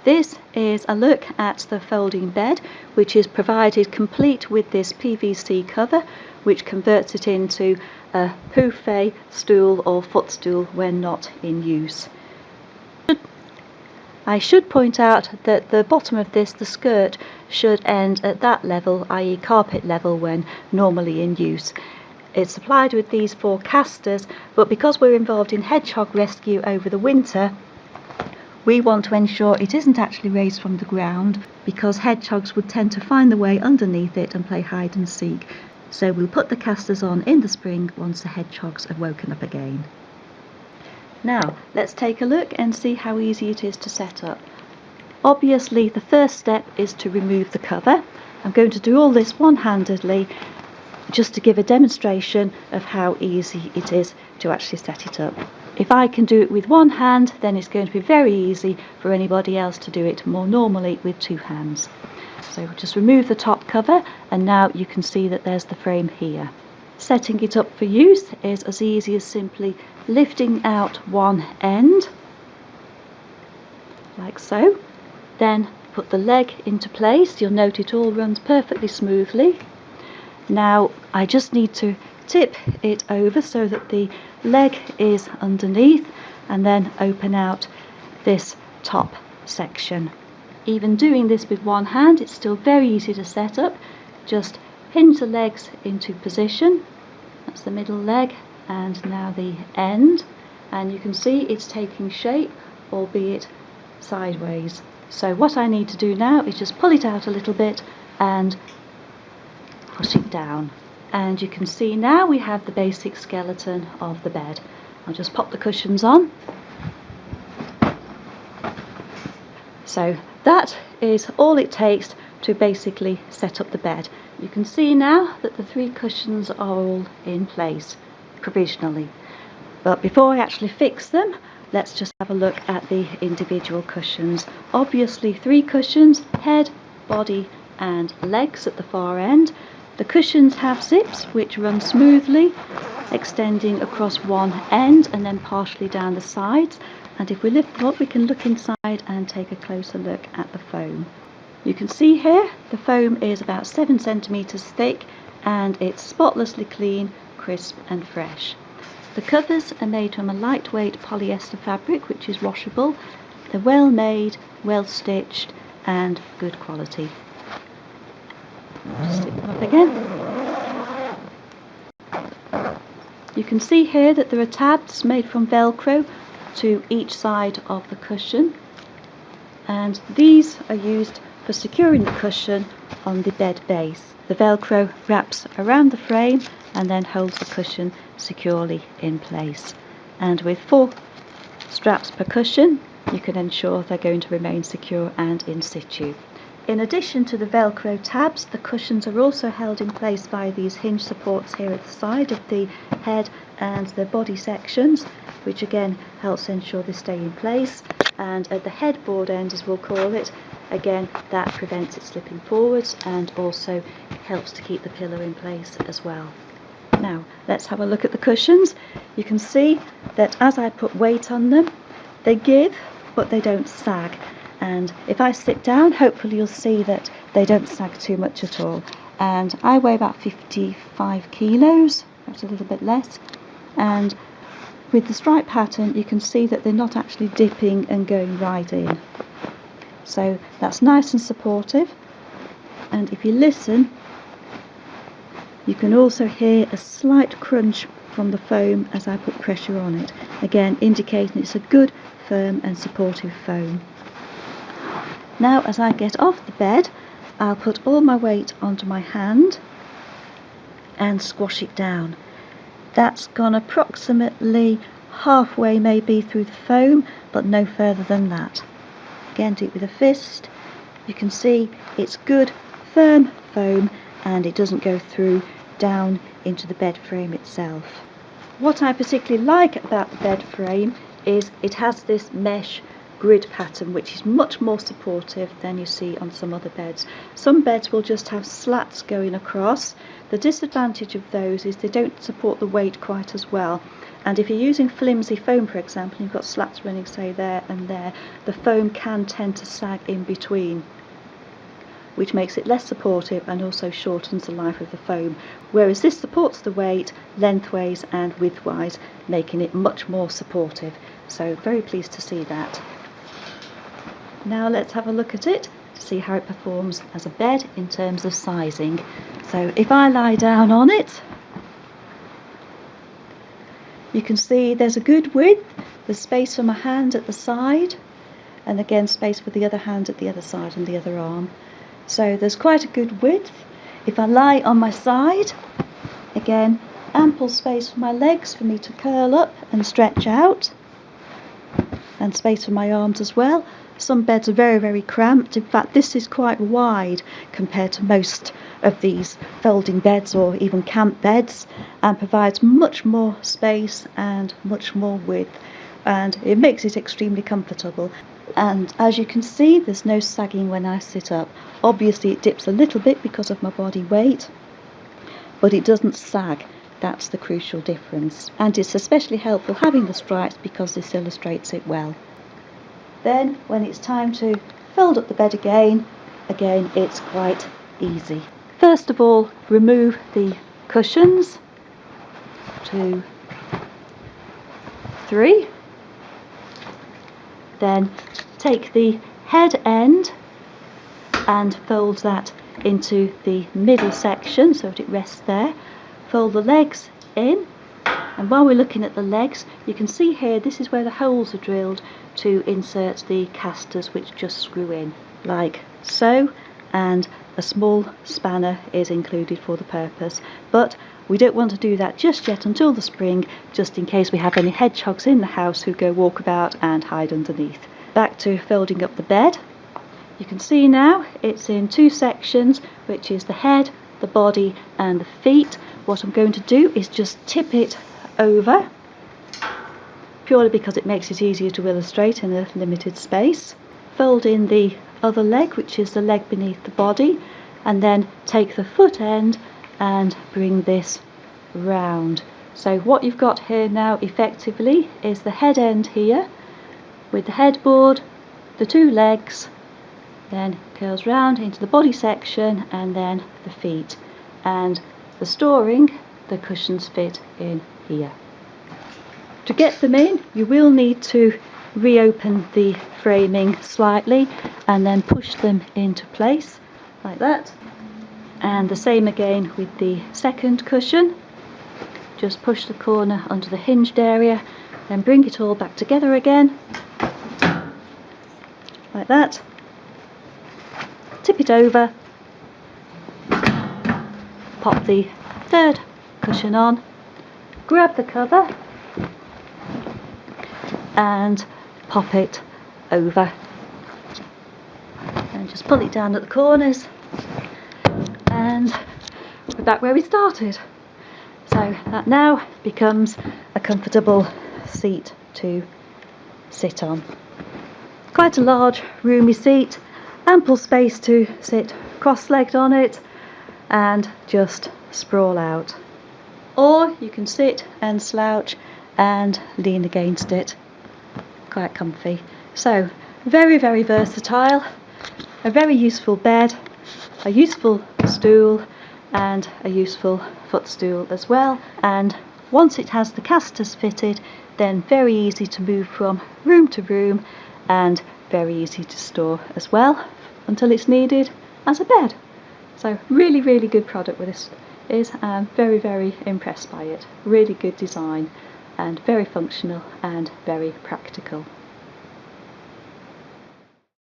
This is a look at the folding bed, which is provided complete with this PVC cover, which converts it into a buffet stool or footstool when not in use. I should point out that the bottom of this, the skirt, should end at that level, i.e. carpet level, when normally in use. It's supplied with these 4 casters, but because we're involved in hedgehog rescue over the winter, we want to ensure it isn't actually raised from the ground, because hedgehogs would tend to find the way underneath it and play hide and seek. So we'll put the casters on in the spring once the hedgehogs have woken up again. Now let's take a look and see how easy it is to set up. Obviously the first step is to remove the cover. I'm going to do all this one-handedly just to give a demonstration of how easy it is to actually set it up. If I can do it with one hand, then it's going to be very easy for anybody else to do it more normally with 2 hands. So just remove the top cover, and now you can see that there's the frame here. Setting it up for use is as easy as simply lifting out one end, like so. Then put the leg into place. You'll note it all runs perfectly smoothly. Now I just need to tip it over so that the leg is underneath, and then open out this top section. Even doing this with one hand, it's still very easy to set up. Just hinge the legs into position. That's the middle leg, and now the end, and you can see it's taking shape, albeit sideways. So what I need to do now is just pull it out a little bit and push it down, and you can see now we have the basic skeleton of the bed. I'll just pop the cushions on. So that is all it takes to basically set up the bed. You can see now that the 3 cushions are all in place provisionally. But before I actually fix them, let's just have a look at the individual cushions. Obviously 3 cushions, head, body and legs at the far end. The cushions have zips which run smoothly, extending across one end and then partially down the sides. And if we lift them up, we can look inside and take a closer look at the foam. You can see here the foam is about 7 centimeters thick, and it's spotlessly clean, crisp and fresh. The covers are made from a lightweight polyester fabric which is washable. They're well made, well stitched and good quality. Just stick them up again. You can see here that there are tabs made from Velcro to each side of the cushion, and these are used for securing the cushion on the bed base. The Velcro wraps around the frame and then holds the cushion securely in place, and with 4 straps per cushion you can ensure they're going to remain secure and in situ. In addition to the Velcro tabs, the cushions are also held in place by these hinge supports here at the side of the head and the body sections, which again helps ensure they stay in place. And at the headboard end, as we'll call it, again that prevents it slipping forwards and also helps to keep the pillow in place as well. Now let's have a look at the cushions. You can see that as I put weight on them, they give but they don't sag. And if I sit down, hopefully you'll see that they don't sag too much at all. And I weigh about 55 kilos, perhaps a little bit less. And with the stripe pattern, you can see that they're not actually dipping and going right in. So that's nice and supportive. And if you listen, you can also hear a slight crunch from the foam as I put pressure on it. Again, indicating it's a good, firm and supportive foam. Now as I get off the bed, I'll put all my weight onto my hand and squash it down. That's gone approximately halfway maybe through the foam, but no further than that. Again, do it with a fist. You can see it's good, firm foam, and it doesn't go through down into the bed frame itself. What I particularly like about the bed frame is it has this mesh grid pattern, which is much more supportive than you see on some other beds. Some beds will just have slats going across. The disadvantage of those is they don't support the weight quite as well, and if you're using flimsy foam, for example, and you've got slats running say there and there, the foam can tend to sag in between, which makes it less supportive and also shortens the life of the foam, whereas this supports the weight lengthways and widthwise, making it much more supportive. So very pleased to see that. Now let's have a look at it to see how it performs as a bed in terms of sizing. So if I lie down on it, you can see there's a good width. There's space for my hand at the side, and again space for the other hand at the other side and the other arm. So there's quite a good width. If I lie on my side, again, ample space for my legs for me to curl up and stretch out, and space for my arms as well. Some beds are very, very cramped. In fact, this is quite wide compared to most of these folding beds or even camp beds, and provides much more space and much more width, and it makes it extremely comfortable. And as you can see, there's no sagging when I sit up. Obviously it dips a little bit because of my body weight, but it doesn't sag. That's the crucial difference, and it's especially helpful having the stripes because this illustrates it well. Then when it's time to fold up the bed again it's quite easy. First of all, remove the cushions. 2, 3. Then take the head end and fold that into the middle section so that it rests there. Fold the legs in, and while we're looking at the legs, you can see here this is where the holes are drilled to insert the casters, which just screw in like so, and a small spanner is included for the purpose, but we don't want to do that just yet until the spring, just in case we have any hedgehogs in the house who go walkabout and hide underneath. Back to folding up the bed. You can see now it's in 2 sections, which is the head, the body and the feet. What I'm going to do is just tip it over, purely because it makes it easier to illustrate in a limited space. Fold in the other leg, which is the leg beneath the body, and then take the foot end and bring this round. So what you've got here now effectively is the head end here with the headboard, the 2 legs, then curls round into the body section and then the feet, and the storing, the cushions fit in here. To get them in, you will need to reopen the framing slightly and then push them into place like that, and the same again with the second cushion. Just push the corner under the hinged area, then bring it all back together again like that, tip it over, pop the third cushion on, grab the cover and pop it over, and just pull it down at the corners, and we're back where we started. So that now becomes a comfortable seat to sit on. Quite a large roomy seat, ample space to sit cross-legged on it and just sprawl out, or you can sit and slouch and lean against it. Quite comfy. So very, very versatile, a very useful bed, a useful stool and a useful footstool as well, and once it has the casters fitted, then very easy to move from room to room and very easy to store as well until it's needed as a bed. So really, really good product with this is. I'm very, very impressed by it. Really good design and very functional and very practical.